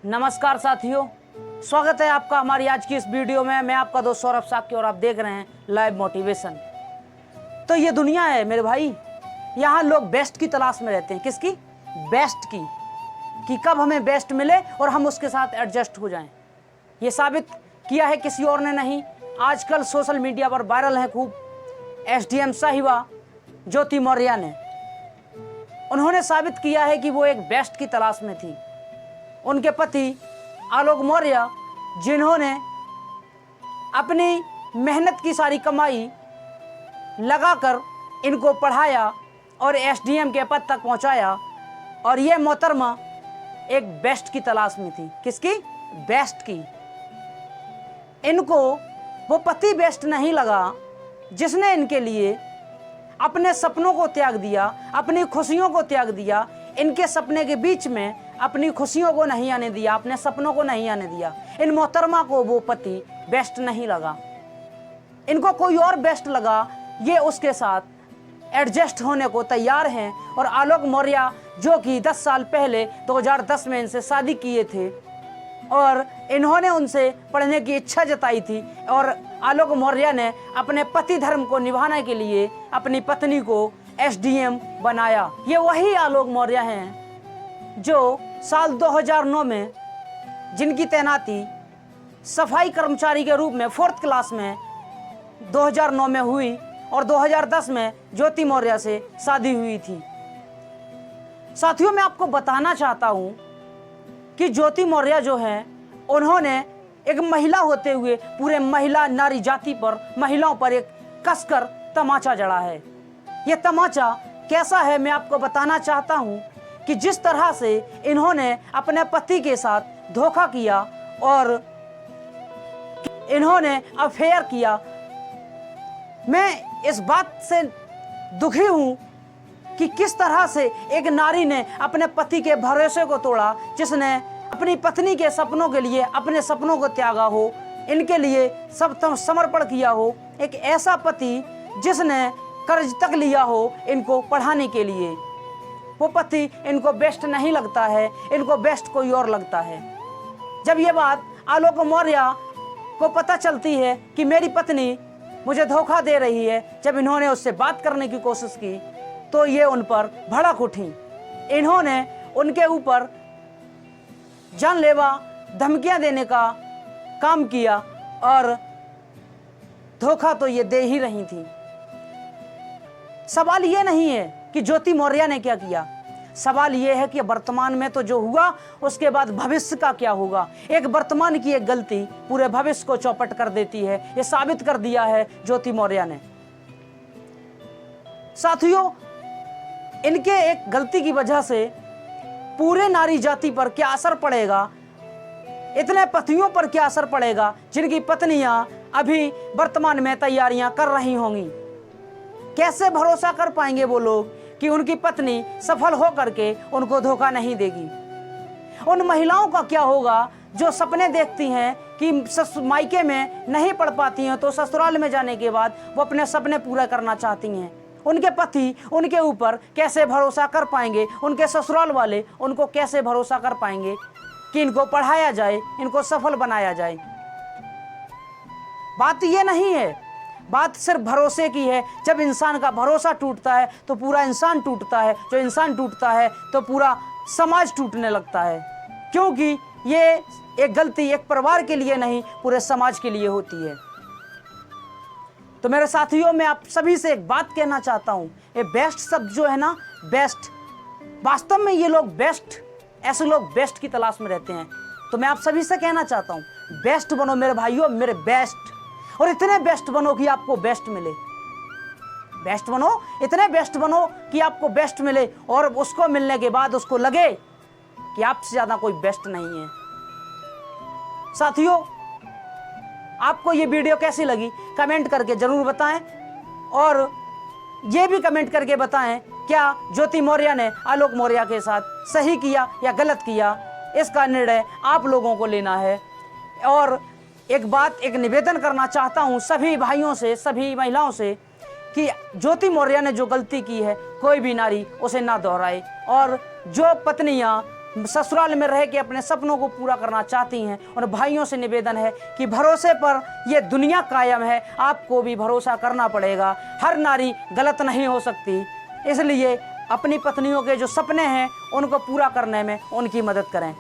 नमस्कार साथियों, स्वागत है आपका हमारी आज की इस वीडियो में। मैं आपका दोस्त सौरभ साक्य और आप देख रहे हैं लाइव मोटिवेशन। तो ये दुनिया है मेरे भाई, यहाँ लोग बेस्ट की तलाश में रहते हैं। किसकी? बेस्ट की, कि कब हमें बेस्ट मिले और हम उसके साथ एडजस्ट हो जाएं। ये साबित किया है किसी और ने नहीं, आजकल सोशल मीडिया पर वायरल है खूब एसडीएम साहिबा ज्योति मौर्य ने। उन्होंने साबित किया है कि वो एक बेस्ट की तलाश में थी। उनके पति आलोक मौर्य, जिन्होंने अपनी मेहनत की सारी कमाई लगाकर इनको पढ़ाया और एसडीएम के पद तक पहुंचाया, और ये मोहतरमा एक बेस्ट की तलाश में थी। किसकी? बेस्ट की। इनको वो पति बेस्ट नहीं लगा जिसने इनके लिए अपने सपनों को त्याग दिया, अपनी खुशियों को त्याग दिया। इनके सपने के बीच में अपनी खुशियों को नहीं आने दिया, अपने सपनों को नहीं आने दिया। इन मोहतरमा को वो पति बेस्ट नहीं लगा, इनको कोई और बेस्ट लगा। ये उसके साथ एडजस्ट होने को तैयार हैं। और आलोक मौर्य, जो कि 10 साल पहले 2010 में इनसे शादी किए थे और इन्होंने उनसे पढ़ने की इच्छा जताई थी, और आलोक मौर्य ने अपने पति धर्म को निभाने के लिए अपनी पत्नी को एसडीएम बनाया। ये वही आलोक मौर्य हैं जो साल 2009 में, जिनकी तैनाती सफाई कर्मचारी के रूप में 4th क्लास में 2009 में हुई, और 2010 में ज्योति मौर्य से शादी हुई थी। साथियों, मैं आपको बताना चाहता हूं कि ज्योति मौर्य जो है, उन्होंने एक महिला होते हुए पूरे महिला नारी जाति पर, महिलाओं पर एक कसकर तमाचा जड़ा है। यह तमाचा कैसा है मैं आपको बताना चाहता हूं कि जिस तरह से इन्होंने अपने पति के साथ धोखा किया और इन्होंने अफेयर किया, मैं इस बात से दुखी हूं कि किस तरह से एक नारी ने अपने पति के भरोसे को तोड़ा, जिसने अपनी पत्नी के सपनों के लिए अपने सपनों को त्यागा हो, इनके लिए सब समर्पण किया हो। एक ऐसा पति जिसने कर्ज तक लिया हो इनको पढ़ाने के लिए, वो पति इनको बेस्ट नहीं लगता है, इनको बेस्ट कोई और लगता है। जब ये बात आलोक मौर्य को पता चलती है कि मेरी पत्नी मुझे धोखा दे रही है, जब इन्होंने उससे बात करने की कोशिश की तो ये उन पर भड़क उठी। इन्होंने उनके ऊपर जानलेवा धमकियां देने का काम किया, और धोखा तो ये दे ही रही थी। सवाल ये नहीं है कि ज्योति मौर्य ने क्या किया, सवाल ये है कि वर्तमान में तो जो हुआ उसके बाद भविष्य का क्या होगा। एक वर्तमान की एक गलती पूरे भविष्य को चौपट कर देती है, ये साबित कर दिया है ज्योति मौर्य ने। साथियों, इनके एक गलती की वजह से पूरे नारी जाति पर क्या असर पड़ेगा, इतने पतियों पर क्या असर पड़ेगा जिनकी पत्नियां अभी वर्तमान में तैयारियां कर रही होंगी। कैसे भरोसा कर पाएंगे वो लोग कि उनकी पत्नी सफल हो करके उनको धोखा नहीं देगी। उन महिलाओं का क्या होगा जो सपने देखती हैं कि मायके में नहीं पढ़ पाती हैं तो ससुराल में जाने के बाद वो अपने सपने पूरा करना चाहती हैं। उनके पति उनके ऊपर कैसे भरोसा कर पाएंगे, उनके ससुराल वाले उनको कैसे भरोसा कर पाएंगे कि इनको पढ़ाया जाए, इनको सफल बनाया जाए। बात ये नहीं है, बात सिर्फ भरोसे की है। जब इंसान का भरोसा टूटता है तो पूरा इंसान टूटता है, जो इंसान टूटता है तो पूरा समाज टूटने लगता है, क्योंकि ये एक गलती एक परिवार के लिए नहीं, पूरे समाज के लिए होती है। तो मेरे साथियों, मैं आप सभी से एक बात कहना चाहता हूं, ये बेस्ट शब्द जो है ना, बेस्ट, वास्तव में ये लोग बेस्ट, ऐसे लोग बेस्ट की तलाश में रहते हैं। तो मैं आप सभी से कहना चाहता हूं, बेस्ट बनो मेरे भाइयों, मेरे बेस्ट, और इतने बेस्ट बनो कि आपको बेस्ट मिले। बेस्ट बनो, इतने बेस्ट बनो कि आपको बेस्ट मिले, और उसको मिलने के बाद उसको लगे कि आपसे ज्यादा कोई बेस्ट नहीं है। साथियों, आपको ये वीडियो कैसी लगी कमेंट करके जरूर बताएं, और ये भी कमेंट करके बताएं क्या ज्योति मौर्य ने आलोक मौर्य के साथ सही किया या गलत किया। इसका निर्णय आप लोगों को लेना है। और एक बात, एक निवेदन करना चाहता हूं सभी भाइयों से, सभी महिलाओं से, कि ज्योति मौर्य ने जो गलती की है कोई भी नारी उसे ना दोहराए, और जो पत्नियां ससुराल में रह के अपने सपनों को पूरा करना चाहती हैं, उन भाइयों से निवेदन है कि भरोसे पर यह दुनिया कायम है, आपको भी भरोसा करना पड़ेगा। हर नारी गलत नहीं हो सकती, इसलिए अपनी पत्नियों के जो सपने हैं उनको पूरा करने में उनकी मदद करें।